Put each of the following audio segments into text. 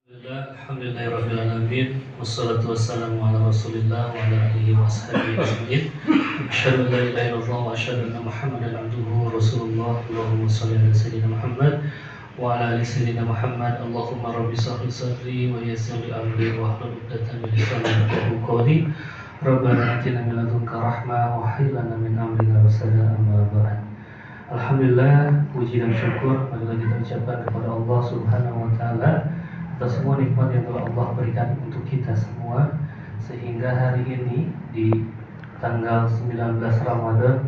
Alhamdulillahirrahmanirrahim. Wassalatu wassalamu ala rasulillah wa ala alihi wa ashabihi ajma'in. Asyhadu an la ilaha illallah wa asyhadu anna Muhammadan abduhu wa rasulullah. Allahumma shalli ala sayyidina Muhammad wa ala ali sayyidina Muhammad. Allahumma rabbi shrah sadri wa yassir li amri wa hlul 'uqdatam min lisani yafqahu qawli. Rabbana atina min ladunka rahmah wa hab lana min amrina rashada. Amma ba'd. Alhamdulillah, puji dan syukur marilah kita ucapkan kepada Allah Subhanahu wa taala atas semua nikmat yang telah Allah berikan untuk kita semua, sehingga hari ini di tanggal 19 Ramadan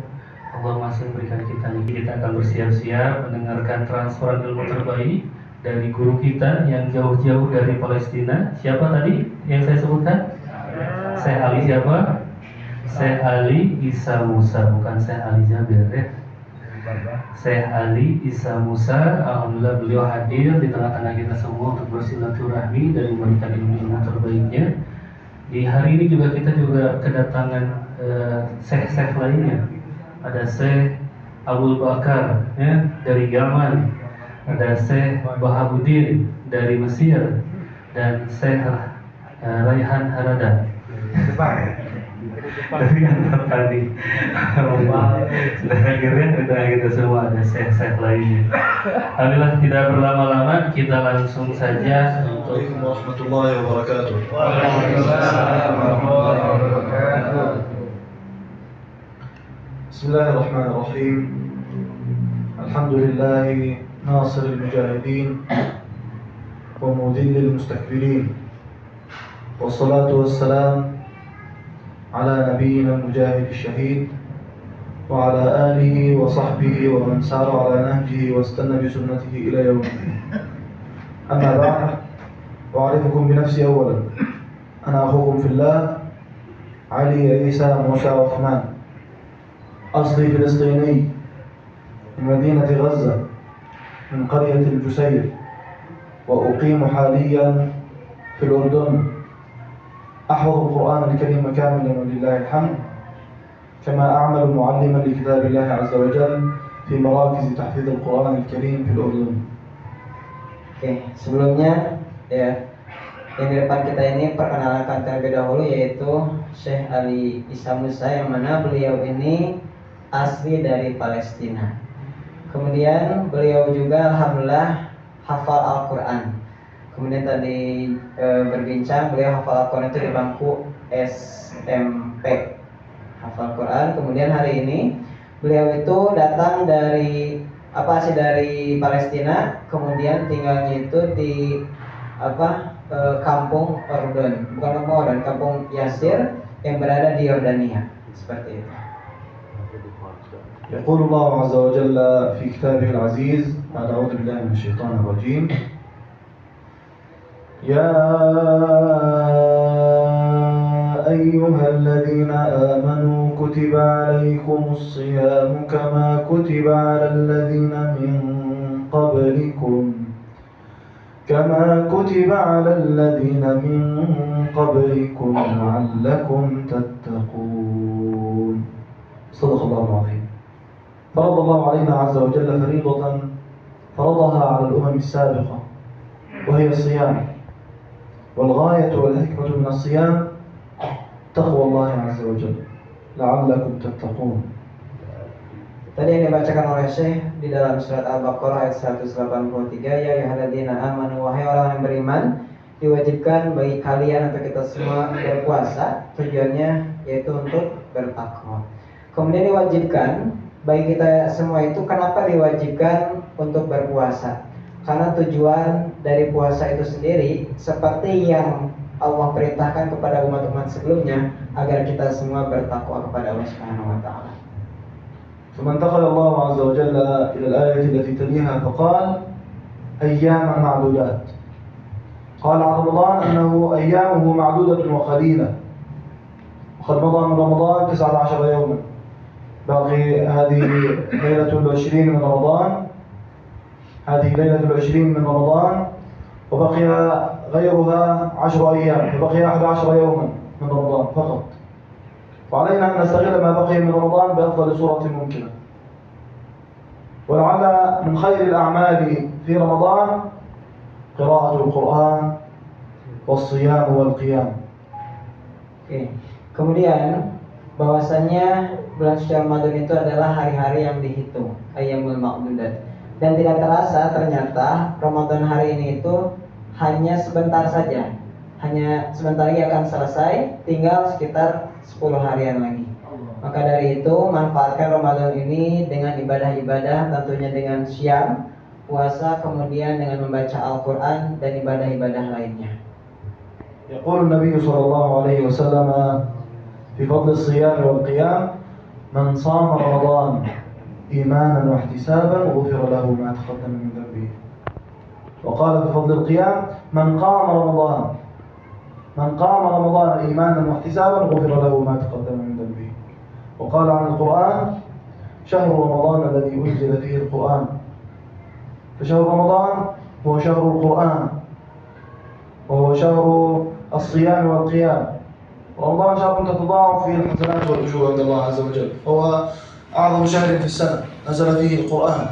Allah masih memberikan kita nih. Kita akan bersiap-siap mendengarkan transferan ilmu terbaik dari guru kita yang jauh-jauh dari Palestina. Siapa tadi yang saya sebutkan? Syekh Ali siapa? Syekh Ali Isa Musa, bukan Syekh Ali Jabir ya. Syekh Ali Isa Musa, alhamdulillah beliau hadir di tengah-tengah kita semua untuk bersilaturahmi dan memberikan ilmu-ilmu terbaiknya. Di hari ini juga kita kedatangan syekh-syekh lainnya. Ada Syekh Abdul Bakar ya, dari Yaman, ada Syekh Bahabuddin dari Mesir, dan Syekh Raihan Harada dari Antar tadi. Akhirnya kita semua ada syekh-syekh lainnya. Alhamdulillah, tidak berlama-lama, kita langsung saja untuk warahmatullahi wabarakatuh. Waalaikumsalam warahmatullahi wabarakatuh. Bismillahirrahmanirrahim. Alhamdulillahi nasiril mujahidin wa mudhillil mustakbirin. Wassalatu wassalam ala nabiyyina al-mujahid al-shahid wa ala alihi wa sahbihi wa man sara ala nahjihi wa istanna bi sunnatihi ila yawm الدين. Amma ba'd, u'arifukum bi nafsi awwalan. Ana akhukum fillah Ali Isa Musa Uthman, asli Filistini min madinati Gaza min qaryati al-Jusayr, wa uqimu haliyan fi al-Urdun. أحفظ القرآن الكريم كاملا ولله الحمد، كما أعمل معلما لكتاب الله عز وجل في مراكز تحفيظ القرآن الكريم في الأردن. Oke, sebelumnya ya, yang di depan kita ini perkenalkan terlebih dahulu, yaitu Syekh Ali Isa Musa, yang mana beliau ini asli dari Palestina. Kemudian beliau juga alhamdulillah hafal Al-Quran. Kemudian tadi berbincang, beliau hafal Al-Quran itu di bangku SMP, hafal Quran. Kemudian hari ini beliau itu datang dari asli dari Palestina, kemudian tinggalnya itu di kampung Ordon, bukan kampung Ordon, kampung Yasir yang berada di Yordania, seperti itu. يقول الله عز وجل في كتابه العزيز بعد أعوذ بالله من الشيطان الرجيم: يا أيها الذين آمنوا كتب عليكم الصيام كما كتب على الذين من قبلكم لعلكم تتقون. صدق الله العظيم. فرض الله علينا عز وجل فريضة فرضها على الأمم السابقة، وهي الصيام. والغاية والحكمة من الصيام تقوى الله عز وجل لعلكم تتقون. Tadi yang dibacakan oleh Syekh di dalam surat Al-Baqarah ayat 183, ya ayyuhalladzina amanu, wahai orang yang beriman, diwajibkan bagi kalian atau kita semua berpuasa, tujuannya yaitu untuk bertakwa. Kemudian diwajibkan bagi kita semua itu, kenapa diwajibkan untuk berpuasa? Karena tujuan dari puasa itu sendiri seperti yang Allah perintahkan kepada umat-umat sebelumnya, agar kita semua bertakwa kepada Allah Subhanahu wa taala. ثم انتقل الله عز وجل إلى الآية التي تليها فقال أياما معدودات. قال عن رمضان أنه أيامه معدودة وقليلة، وقد مضى من رمضان 19 يوما، باقي هذه ليلة 20 من رمضان، هذه ليلة 20 من رمضان، وبقي غيرها 10 أيام، فبقي 11 يوما من رمضان فقط. وعلينا أن نستغل ما بقي من رمضان بأفضل صورة ممكنة. ولعل من خير الأعمال في رمضان قراءة القرآن والصيام والقيام. Oke. Kemudian bahwasannya bulan suci Ramadan itu adalah hari-hari yang dihitung, ayyamul ma'dudat. Dan tidak terasa ternyata Ramadan hari ini itu hanya sebentar saja. Hanya sebentar lagi akan selesai, tinggal sekitar 10 harian lagi. Maka dari itu manfaatkan Ramadan ini dengan ibadah-ibadah, tentunya dengan syam, puasa, kemudian dengan membaca Al-Quran dan ibadah-ibadah lainnya. يقول النبي صلى الله عليه وسلم في فضل الصيام والقيام: من صام رمضان إيمانا واحتسابا غفر له ما تقدم من ذنبه. وقال في فضل القيام: من قام رمضان إيمانا واحتسابا غفر له ما تقدم من ذنبه. وقال عن القرآن: شهر رمضان الذي أنزل فيه القرآن. فشهر رمضان هو شهر القرآن، وهو شهر الصيام والقيام. رمضان شهر تتضاعف فيه الحسنات والأجور عند الله عز وجل، هو أعظم شهر في السنة نزل فيه القرآن.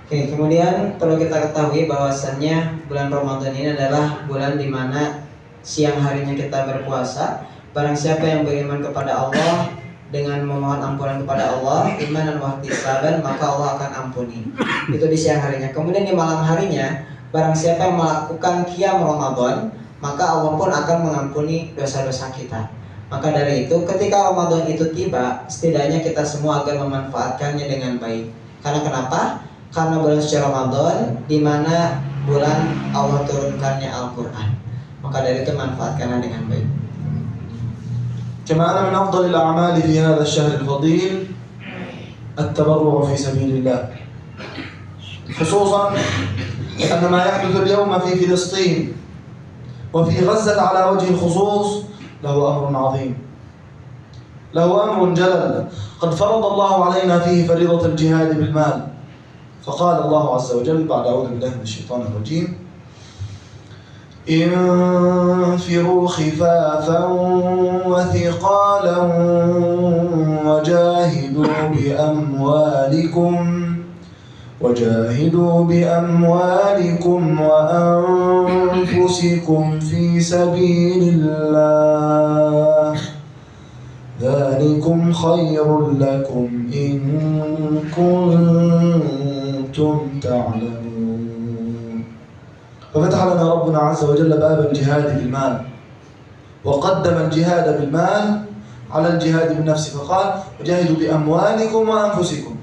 Oke, kemudian perlu kita ketahui bahwasannya bulan Ramadan ini adalah bulan di mana siang harinya kita berpuasa. Barang siapa yang beriman kepada Allah dengan memohon ampunan kepada Allah, iman dan wahtisaban, maka Allah akan ampuni. Itu di siang harinya. Kemudian di malam harinya, barang siapa yang melakukan qiyam Ramadan, maka Allah pun akan mengampuni dosa-dosa kita. Maka dari itu, ketika Ramadan itu tiba, setidaknya kita semua agar memanfaatkannya dengan baik. Karena kenapa? Karena bulan suci Ramadan, di mana bulan Allah turunkannya Al-Quran. Maka dari itu manfaatkanlah dengan baik. كما أن من أفضل الأعمال في هذا الشهر الفضيل التبرع في سبيل الله، خصوصا أن ما يحدث اليوم في فلسطين وفي غزة على وجه الخصوص له أمر عظيم، له أمر جلل. قد فرض الله علينا فيه فريضة الجهاد بالمال، فقال الله عز وجل بعد أعوذ بالله من الشيطان الرجيم: انفروا خفافا وثقالا وجاهدوا بأموالكم وأنفسكم في سبيل الله ذلكم خير لكم إن كنتم تعلمون. ففتح لنا ربنا عز وجل باب الجهاد بالمال، وقدم الجهاد بالمال على الجهاد بالنفس، فقال: وجاهدوا بأموالكم وأنفسكم.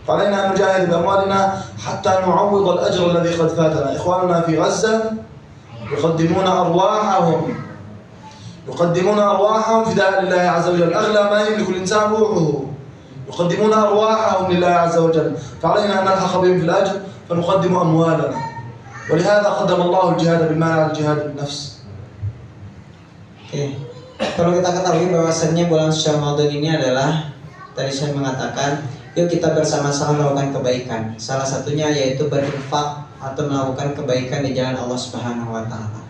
فعلينا أن نجاهد بأموالنا حتى نعوض الأجر الذي قد فاتنا. إخواننا في غزة يقدمون أرواحهم فداء لله عز وجل، أغلى ما يملك الإنسان روحه، يقدمون أرواحهم لله عز وجل، فعلينا أن نلحق بهم في الأجر فنقدم أموالنا. ولهذا قدم الله الجهاد بالمال على الجهاد بالنفس. Perlu kita ketahui bahwasannya bulan suci Ramadan ini adalah, tadi saya mengatakan, yuk kita bersama-sama melakukan kebaikan. Salah satunya yaitu berinfak atau melakukan kebaikan di jalan Allah Subhanahu wa taala.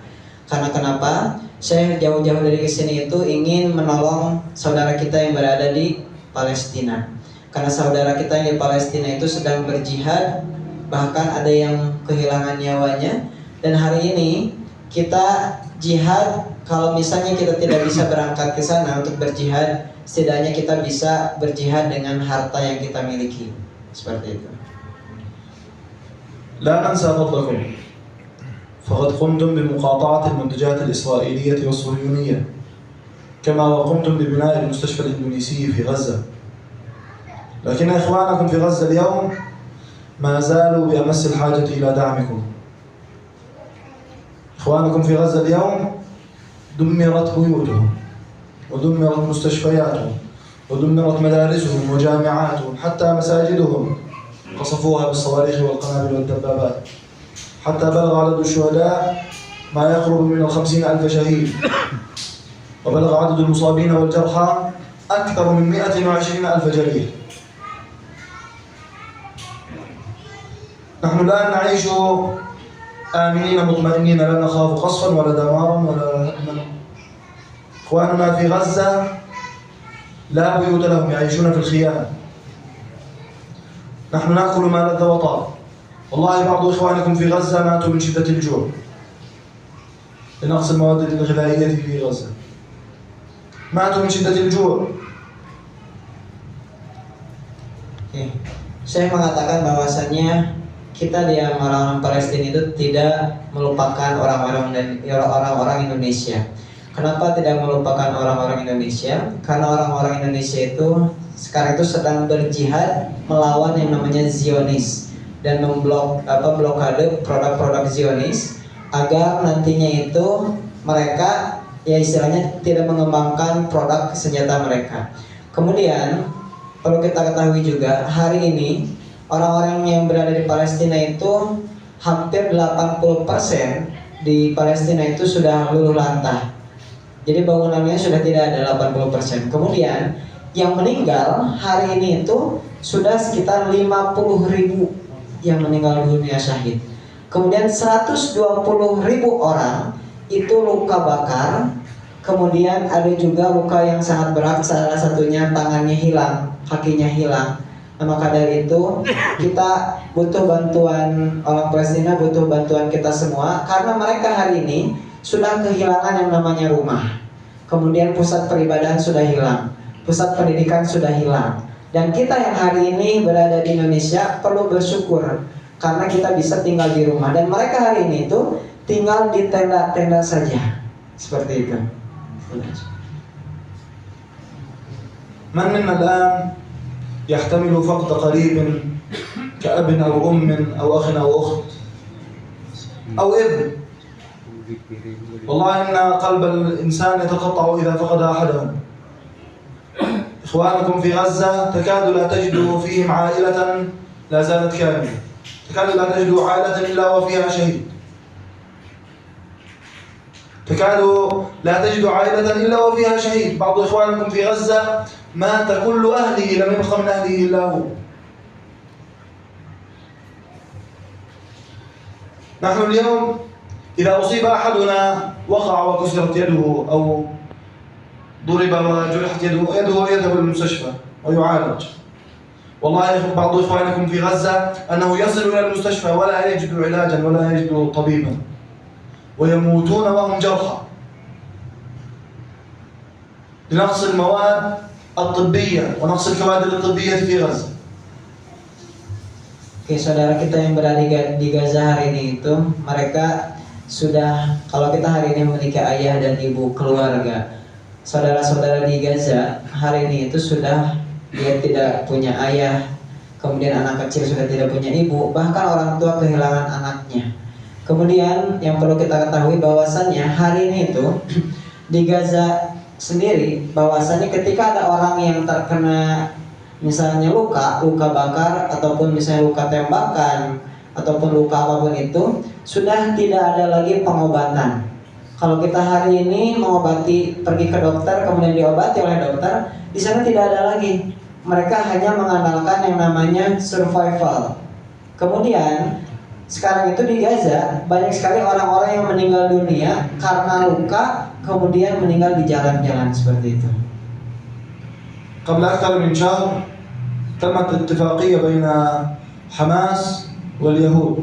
Karena kenapa? Saya jauh-jauh dari kesini itu ingin menolong saudara kita yang berada di Palestina. Karena saudara kita yang di Palestina itu sedang berjihad, bahkan ada yang kehilangan nyawanya. Dan hari ini kita jihad, kalau misalnya kita tidak bisa berangkat ke sana untuk berjihad, setidaknya kita bisa berjihad dengan harta yang kita miliki. Seperti itu. لا ننسى فضلكم، فقد قمتم بمقاطعة المنتجات الإسرائيلية والصهيونية، كما وقمتم ببناء المستشفى الإندونيسي في غزة. لكن إخوانكم في غزة اليوم ما زالوا بأمس الحاجة إلى دعمكم. إخوانكم في غزة اليوم دمرت بيوتهم، ودمرت مستشفياتهم، ودمرت مدارسهم وجامعاتهم، حتى مساجدهم قصفوها بالصواريخ والقنابل والدبابات، حتى بلغ عدد الشهداء ما يقرب من 50,000 شهيد، وبلغ عدد المصابين والجرحى أكثر من 120,000 جريح. نحن لا نعيش آمنين مطمئنين، لا نخاف قصفا ولا دمارا ولا هدما. إخواننا في غزة لا بيوت لهم، يعيشون في الخيام. نحن نأكل ما لذ وطاب، والله بعض إخوانكم في غزة ماتوا من شدة الجوع لنقص المواد الغذائية في غزة. ماتوا من شدة الجوع. Saya mengatakan bahwasannya kita di orang-orang Palestina itu tidak melupakan orang-orang Indonesia. Kenapa tidak melupakan orang-orang Indonesia? Karena orang-orang Indonesia itu sekarang itu sedang berjihad melawan yang namanya Zionis dan blokade produk-produk Zionis agar nantinya itu mereka ya istilahnya tidak mengembangkan produk senjata mereka. Kemudian perlu kita ketahui juga hari ini orang-orang yang berada di Palestina itu hampir 80% di Palestina itu sudah luluh lantah. Jadi bangunannya sudah tidak ada 80%. Kemudian yang meninggal hari ini itu sudah sekitar 50.000 yang meninggal dunia syahid. Kemudian 120.000 orang itu luka bakar. Kemudian ada juga luka yang sangat berat, salah satunya tangannya hilang, kakinya hilang. Nah, maka dari itu kita butuh bantuan orang Palestina, butuh bantuan kita semua karena mereka hari ini sudah kehilangan yang namanya rumah. Kemudian pusat peribadahan sudah hilang, pusat pendidikan sudah hilang. Dan kita yang hari ini berada di Indonesia perlu bersyukur karena kita bisa tinggal di rumah. Dan mereka hari ini itu tinggal di tenda-tenda saja. Seperti itu. من منا الآن يحتمل فقد قريب كأب أو أم أو أخ أو أخت أو ابن. والله إن قلب الإنسان يتقطع إذا فقد أحدهم. إخوانكم في غزة تكاد لا تجدوا فيهم عائلة لا زالت كاملة، تكاد لا تجدوا عائلة إلا وفيها شهيد، تكاد لا تجد عائلة إلا وفيها شهيد. بعض إخوانكم في غزة مات كل أهله، لم يبق من أهله إلا هو. نحن اليوم إذا أصيب أحدنا وقع وكسرت يده أو ضرب وجرحت يده يذهب للمستشفى ويعالج. والله بعض إخوانكم في غزة أنه يصل إلى المستشفى ولا يجد علاجا ولا يجد طبيبا ويموتون وهم جرحى لنقص المواد الطبية ونقص الكوادر الطبية في غزة. Oke, saudara kita yang berada di Gaza hari ini itu mereka sudah, kalau kita hari ini memiliki ayah dan ibu keluarga, saudara-saudara di Gaza hari ini itu sudah dia tidak punya ayah, kemudian anak kecil sudah tidak punya ibu, bahkan orang tua kehilangan anaknya. Kemudian yang perlu kita ketahui bahwasannya hari ini itu di Gaza sendiri bahwasannya ketika ada orang yang terkena misalnya luka bakar ataupun misalnya luka tembakan ataupun luka apapun itu sudah tidak ada lagi pengobatan. Kalau kita hari ini mengobati, pergi ke dokter kemudian diobati oleh dokter, di sana tidak ada lagi. Mereka hanya mengandalkan yang namanya survival. Kemudian sekarang itu di Gaza banyak sekali orang-orang yang meninggal dunia karena luka, kemudian meninggal di jalan-jalan seperti itu. قبل أكثر من شهر تمت اتفاقية بين حماس واليهود،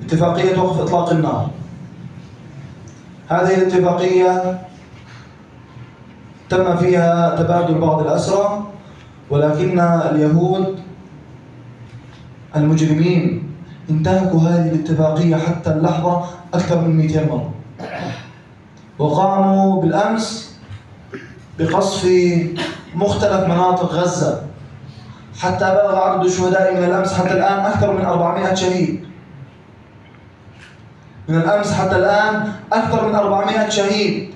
اتفاقية وقف إطلاق النار. هذه الاتفاقية تم فيها تبادل بعض الأسرى، ولكن اليهود المجرمين انتهكوا هذه الاتفاقية حتى اللحظة أكثر من 200 مرة، وقاموا بالأمس بقصف مختلف مناطق غزة حتى بلغ عدد الشهداء من الأمس حتى الآن أكثر من 400 شهيد. من الأمس حتى الآن أكثر من 400 شهيد.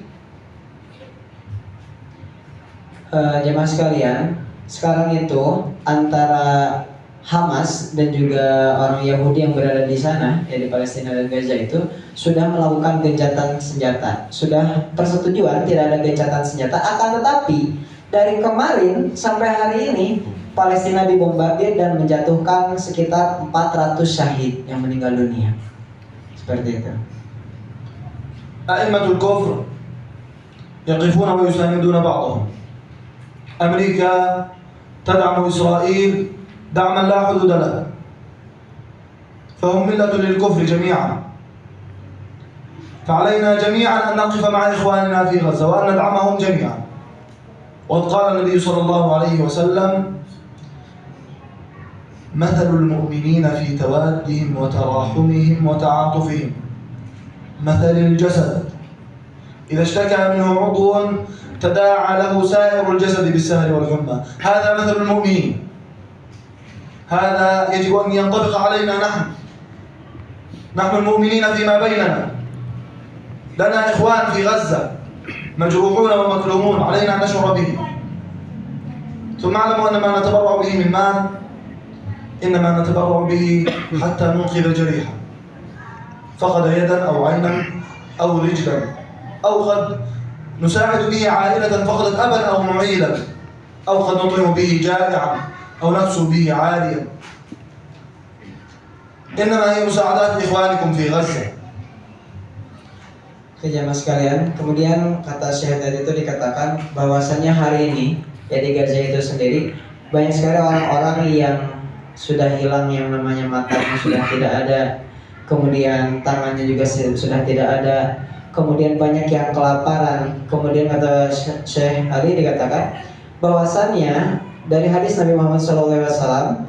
Jemaah sekalian, sekarang itu antara Hamas dan juga orang Yahudi yang berada di sana, ya di Palestina dan Gaza itu sudah melakukan gencatan senjata. Sudah persetujuan tidak ada gencatan senjata. Akan tetapi dari kemarin sampai hari ini Palestina dibombardir dan menjatuhkan sekitar 400 syahid yang meninggal dunia. Seperti itu. أئمة الكفر يقفون ويساندون بعضهم. أمريكا تدعم إسرائيل دعما لا حدود له. فهم ملة للكفر جميعا. فعلينا جميعا أن نقف مع إخواننا في غزة وأن ندعمهم جميعا. وقد قال النبي صلى الله عليه وسلم: مثل المؤمنين في توادهم وتراحمهم وتعاطفهم مثل الجسد إذا اشتكى منه عضو تداعى له سائر الجسد بالسهر والحمى. هذا مثل المؤمنين. هذا يجب أن ينطبق علينا نحن المؤمنين فيما بيننا. لنا إخوان في غزة مجروحون ومكلومون، علينا أن نشعر به. ثم اعلموا أن ما نتبرع به من مال إنما نتبرع به حتى ننقذ جريحا فقد يدا أو عينا أو رجلا، أو قد نساعد به عائلة فقدت أبا أو معيلا، أو قد نطعم به جائعا أو نكسو به عاريا. إنما هي مساعدات إخوانكم في غزة. Oke jamaah sekalian, kemudian kata Syekh tadi itu dikatakan bahwasannya hari ini ya di Gaza itu sendiri banyak sekali orang-orang yang sudah hilang, yang namanya matanya sudah tidak ada, kemudian tangannya juga sudah tidak ada, kemudian banyak yang kelaparan. Kemudian kata Syekh Ali dikatakan bahwasannya dari hadis Nabi Muhammad SAW,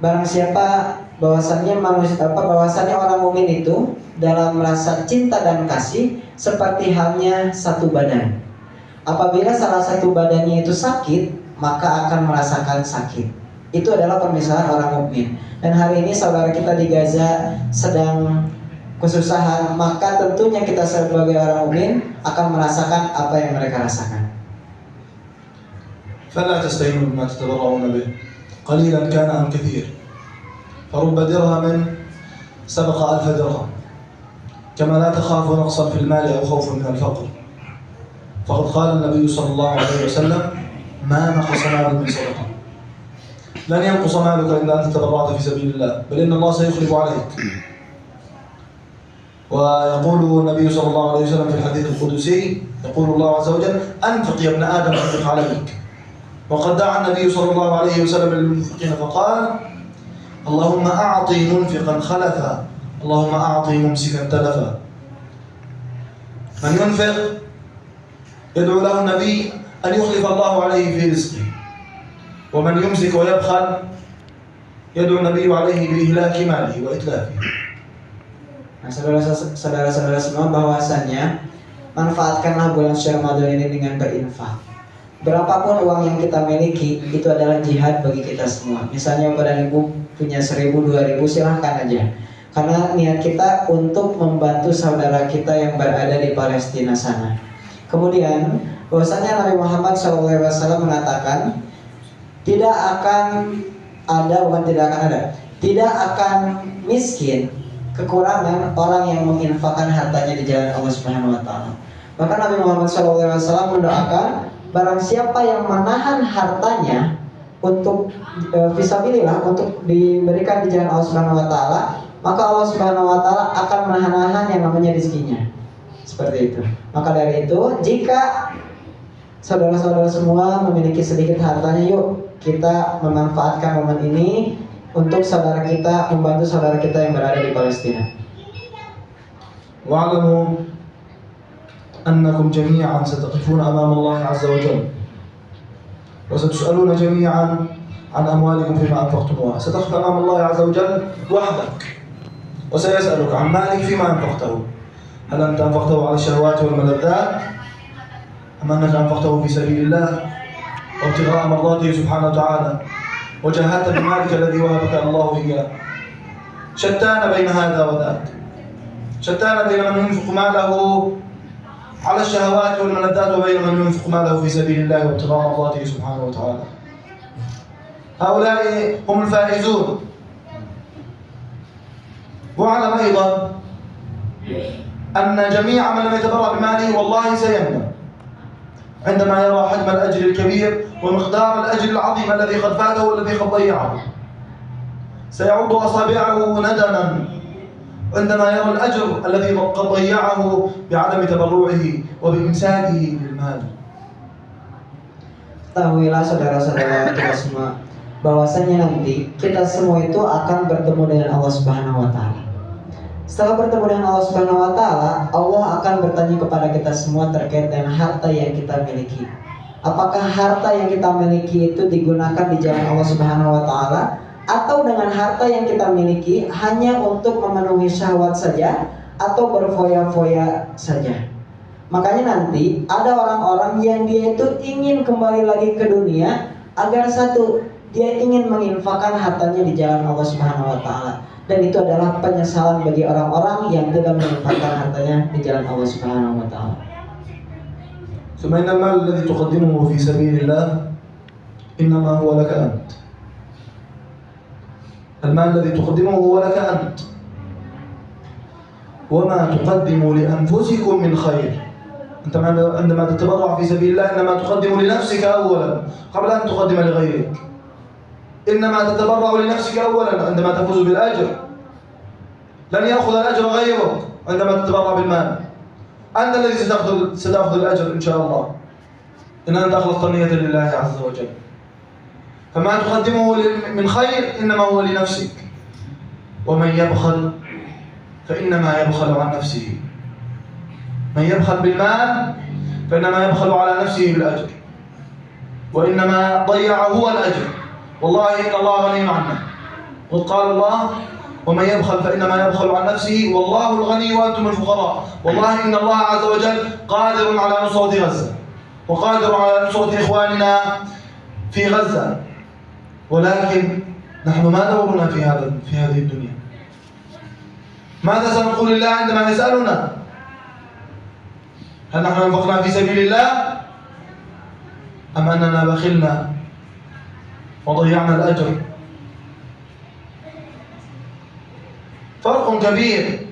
barang siapa bahwasannya orang mukmin itu dalam rasa cinta dan kasih seperti halnya satu badan. Apabila salah satu badannya itu sakit, maka akan merasakan sakit. Itu adalah permisalan orang mukmin. Dan hari ini saudara kita di Gaza sedang kesusahan, maka tentunya kita sebagai orang mukmin akan merasakan apa yang mereka rasakan. فلا تستهينوا بما تتبرعون به قليلا كان أم كثير فرب درهم سبق 1000 درهم كما لا تخافوا نقصا في المال أو خوفا من الفقر فقد قال النبي صلى الله عليه وسلم: ما نقص مال من صدقة. لن ينقص مالك إلا أن تتبرعت في سبيل الله، بل إن الله سيخلف عليك. ويقول النبي صلى الله عليه وسلم في الحديث القدسي، يقول الله عز وجل: أنفق يا ابن آدم أنفق عليك. وقد دعا النبي صلى الله عليه وسلم للمنفقين فقال: اللهم أعطي منفقا خلفا، اللهم أعطي ممسكا تلفا. من ينفق يدعو له النبي أن يخلف الله عليه في رزقه، ومن يمسك ويبخل يدعو النبي عليه بإهلاك ماله وإتلافه. Nah, saudara-saudara semua, bahwasannya manfaatkanlah bulan suci Ramadan ini dengan berinfak. Berapapun uang yang kita miliki, itu adalah jihad bagi kita semua. Misalnya pada ibu punya 1000, 2000, silahkan aja. Karena niat kita untuk membantu saudara kita yang berada di Palestina sana. Kemudian, bahwasanya Nabi Muhammad SAW mengatakan, tidak akan miskin, kekurangan orang yang menginfakkan hartanya di jalan Allah Subhanahu wa taala. Maka Nabi Muhammad SAW mendoakan, barang siapa yang menahan hartanya untuk fisabilillah, untuk diberikan di jalan Allah Subhanahu wa taala, maka Allah Subhanahu wa taala akan menahan yang namanya rezekinya. Seperti itu. Maka dari itu, jika saudara-saudara semua memiliki sedikit hartanya, yuk kita memanfaatkan momen ini untuk saudara kita, membantu saudara kita yang berada di Palestina. واعلموا أنكم جميعا ستقفون أمام الله عز وجل وستسألون جميعا عن أموالكم فيما أنفقتموها. ستقف أمام الله عز وجل وحدك وسيسألك عن مالك فيما أنفقته. هل أنت أنفقته على الشهوات والملذات أم أنك أنفقته في سبيل الله وابتغاء مرضاته سبحانه وتعالى وجاهدت بمالك الذي وهبك الله إياه؟ شتان بين هذا وذاك، شتان بين من ينفق ماله على الشهوات والملذات وبين من ينفق ماله في سبيل الله وابتغاء مرضاته سبحانه وتعالى. هؤلاء هم الفائزون. واعلم أيضا أن جميع من لم يتبرع بماله والله سيندم عندما يرى حجم الأجر الكبير ومقدار الأجر العظيم الذي قد فاته والذي قد ضيعه. سيعض أصابعه ندما عندما يرى الأجر الذي قد ضيعه بعدم تبرعه وبإمساكه للمال. Ketahuilah saudara-saudara kita semua, bahwasanya nanti kita semua itu akan bertemu dengan Allah Subhanahu wa taala. Setelah bertemu dengan Allah Subhanahu wa taala, Allah akan bertanya kepada kita semua terkait dengan harta yang kita miliki. Apakah harta yang kita miliki itu digunakan di jalan Allah Subhanahu wa taala, atau dengan harta yang kita miliki hanya untuk memenuhi syahwat saja atau berfoya-foya saja. Makanya nanti ada orang-orang yang dia itu ingin kembali lagi ke dunia agar satu, dia ingin menginfakkan hartanya di jalan Allah Subhanahu wa taala, dan itu adalah penyesalan bagi orang-orang yang tidak menginfakkan hartanya di jalan Allah Subhanahu wa taala. ثم إن المال الذي تقدمه في سبيل الله إنما هو لك أنت. المال الذي تقدمه هو لك أنت، وما تقدموا لأنفسكم من خير. أنت عندما تتبرع في سبيل الله إنما تقدم لنفسك أولا قبل أن تقدم لغيرك. إنما تتبرع لنفسك أولا عندما تفوز بالأجر. لن يأخذ الأجر غيرك عندما تتبرع بالمال. أنت الذي ستأخذ الأجر إن شاء الله إن أنت أخلصت النية لله عز وجل. فما تقدمه من خير إنما هو لنفسك. ومن يبخل فإنما يبخل عن نفسه. من يبخل بالمال فإنما يبخل على نفسه بالأجر، وإنما ضيع هو الأجر. والله إن الله غني عنه. قد قال الله: ومن يبخل فإنما يبخل عن نفسه والله الغني وأنتم الفقراء. والله إن الله عز وجل قادر على نصرة غزة، وقادر على نصرة إخواننا في غزة، ولكن نحن ما دورنا في هذه الدنيا؟ ماذا سنقول لله عندما يسألنا؟ هل نحن أنفقنا في سبيل الله أم أننا بخلنا وضيعنا الأجر؟ فرق كبير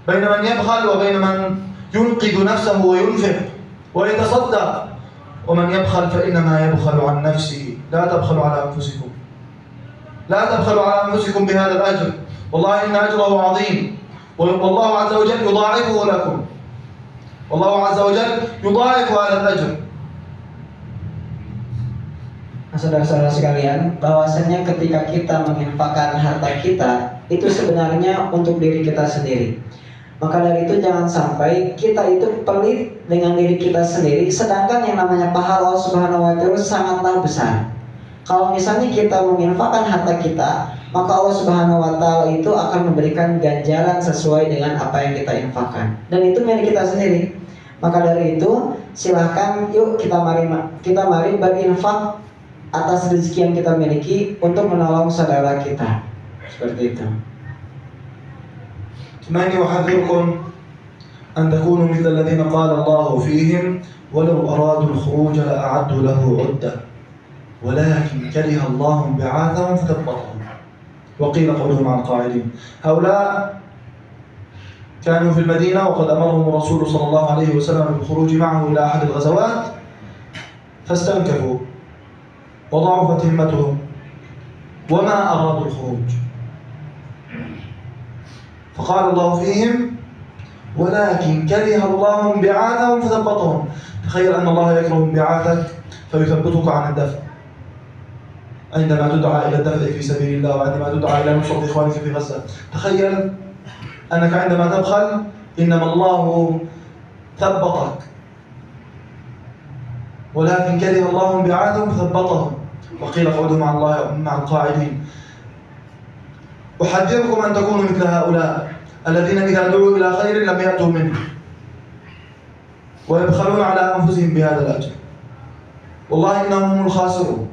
بين من يبخل وبين من ينقذ نفسه وينفق ويتصدق. ومن يبخل فإنما يبخل عن نفسه. لا تبخلوا على أنفسكم، لا تبخلوا على أنفسكم بهذا الأجر. والله إن أجره عظيم، والله عز وجل يضاعفه لكم. والله عز وجل يضاعف هذا الأجر. Saudara-saudara sekalian, bahwasanya ketika kita menginfakkan harta kita itu sebenarnya untuk diri kita sendiri. Maka dari itu jangan sampai kita itu pelit dengan diri kita sendiri, sedangkan yang namanya pahala Allah Subhanahu wa taala sangatlah besar. Kalau misalnya kita menginfakkan harta kita, maka Allah Subhanahu wa taala itu akan memberikan ganjaran sesuai dengan apa yang kita infakkan, dan itu milik kita sendiri. Maka dari itu silahkan yuk kita mari berinfak atas rezeki yang kita miliki untuk menolong saudara kita. Seperti itu. إني أحذركم أن تكونوا مثل الذين قال الله فيهم: ولو أرادوا الخروج لأعدوا له عدة ولكن كره الله انبعاثهم فثبطهم وقيل اقعدوا مع القاعدين. هؤلاء كانوا في المدينة وقد أمرهم الرسول صلى الله عليه وسلم بالخروج معه إلى أحد الغزوات، فاستنكفوا وضعفت همتهم وما أرادوا الخروج، فقال الله فيهم: ولكن كره الله انبعاثهم فثبطهم. تخيل أن الله يكره انبعاثك فيثبتك عن الدفع عندما تدعى إلى الدفع في سبيل الله، وعندما تدعى إلى نصرة إخوانك في غزة. تخيل أنك عندما تبخل إنما الله ثبطك، ولكن كره الله انبعاثهم فثبطهم وقيل اقعدوا مع القاعدين. أحذركم أن تكونوا مثل هؤلاء الذين إذا دعوا إلى خير لم يأتوا منه ويبخلون على أنفسهم بهذا الأجر. والله إنهم هم الخاسرون،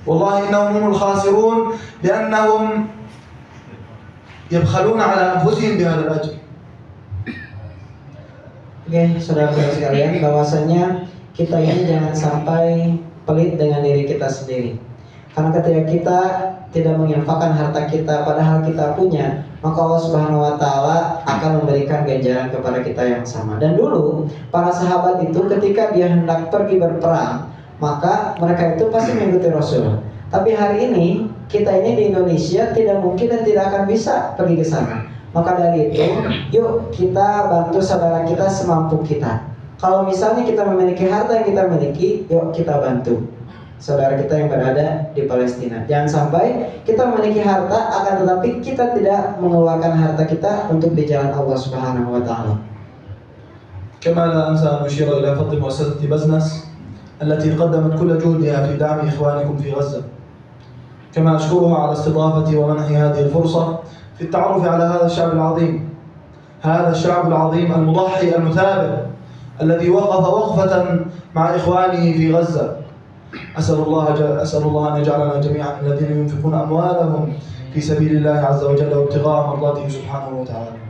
والله إنهم هم الخاسرون لأنهم يبخلون على أنفسهم بهذا الأجر. Oke, saudara-saudara sekalian, bahwasanya kita ini jangan sampai pelit dengan diri kita sendiri. Karena ketika kita tidak menginfakkan harta kita padahal kita punya, maka Allah Subhanahu wa taala akan memberikan ganjaran kepada kita yang sama. Dan dulu para sahabat itu ketika dia hendak pergi berperang, maka mereka itu pasti mengikuti Rasul. Tapi hari ini kita ini di Indonesia tidak mungkin dan tidak akan bisa pergi ke sana. Maka dari itu, yuk kita bantu saudara kita semampu kita. Kalau misalnya kita memiliki harta yang kita miliki, yuk kita bantu. saudara kita yang berada di Palestina. Jangan sampai kita memiliki harta, akan tetapi kita tidak mengeluarkan harta kita untuk di jalan Allah Subhanahu wa Ta'ala. كما لا أنسى أن أشير إلى فضل مؤسسة بزنس التي قدمت كل جهدها في دعم إخوانكم في غزة. كما أشكرها على استضافتي ومنحي هذه الفرصة في التعرف على هذا الشعب العظيم، هذا الشعب العظيم المضحي المثابر الذي وقف وقفة مع إخوانه في غزة. أسأل الله أن يجعلنا جميعا من الذين ينفقون أموالهم في سبيل الله عز وجل وابتغاء مرضاته سبحانه وتعالى.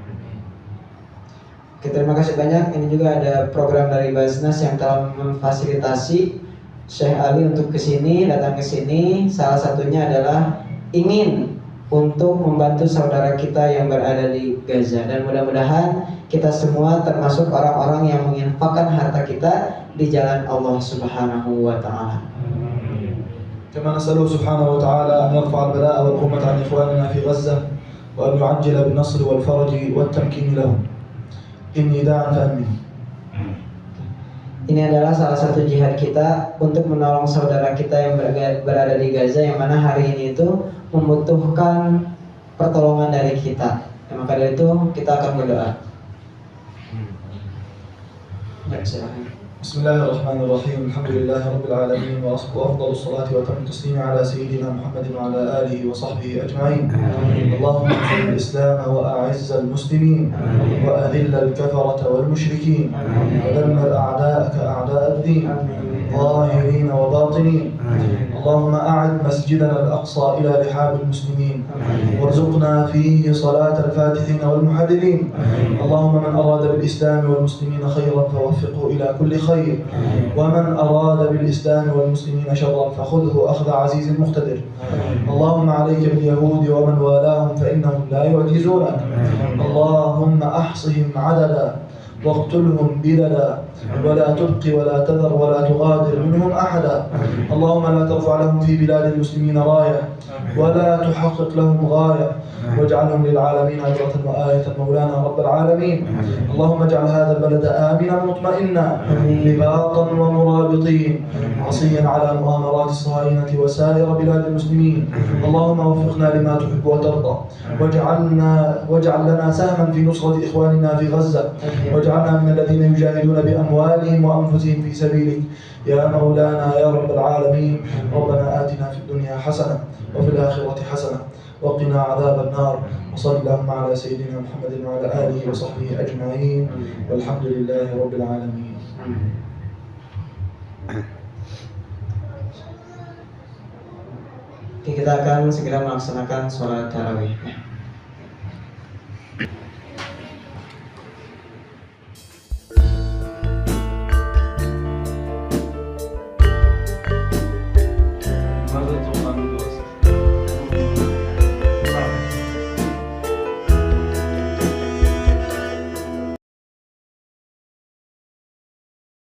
Terima kasih banyak. Ini juga ada program dari Basnas yang telah memfasilitasi Syekh Ali untuk datang ke sini. Salah satunya adalah ingin untuk membantu saudara kita yang berada di Gaza, dan mudah-mudahan kita semua termasuk orang-orang yang menginfakkan harta kita di jalan Allah Subhanahu wa Ta'ala. كما نسأله سبحانه وتعالى أن يرفع البلاء والغمة عن إخواننا في غزة وأن يعجل بالنصر والفرج والتمكين لهم. إني داع فأمن. Ini adalah salah satu jihad kita untuk menolong saudara kita yang berada di Gaza, yang mana hari ini itu membutuhkan pertolongan dari kita. Maka dari itu kita akan berdoa. بسم الله الرحمن الرحيم. الحمد لله رب العالمين، وأفضل الصلاة وأتم التسليم على سيدنا محمد وعلى آله وصحبه أجمعين. اللهم انصر الإسلام وأعز المسلمين وأذل الكفرة والمشركين ودمر أعداءك أعداء الدين ظاهرين وباطنين. اللهم أعد مسجدنا الأقصى إلى رحاب المسلمين وارزقنا فيه صلاة الفاتحين والمحررين. اللهم من أراد بالإسلام والمسلمين خيرا فوفقه إلى كل خير، ومن أراد بالإسلام والمسلمين شرا فخذه أخذ عزيز مقتدر. اللهم عليك باليهود ومن والاهم فإنهم لا يعجزونك. اللهم أحصهم عددا واقتلهم بلدا ولا تبق ولا تذر ولا تغادر منهم أحدا. اللهم لا ترفع لهم في بلاد المسلمين راية ولا تحقق لهم غاية، واجعلهم للعالمين عبرة وآية مولانا رب العالمين. اللهم اجعل هذا البلد آمنا مطمئنا رباطا ومرابطين عصيا على مؤامرات الصهاينة وسائر بلاد المسلمين. اللهم وفقنا لما تحب وترضى، واجعل لنا سهما في نصرة إخواننا في غزة، واجعلنا من الذين يجاهدون بأموالهم وأنفسهم في سبيلك يا مولانا يا رب العالمين. ربنا آتنا في الدنيا حسنة وفي الآخرة حسنة وقنا عذاب النار. وصل اللهم على سيدنا محمد وعلى آله وصحبه أجمعين، والحمد لله رب العالمين. Kita akan segera melaksanakan sholat tarawih.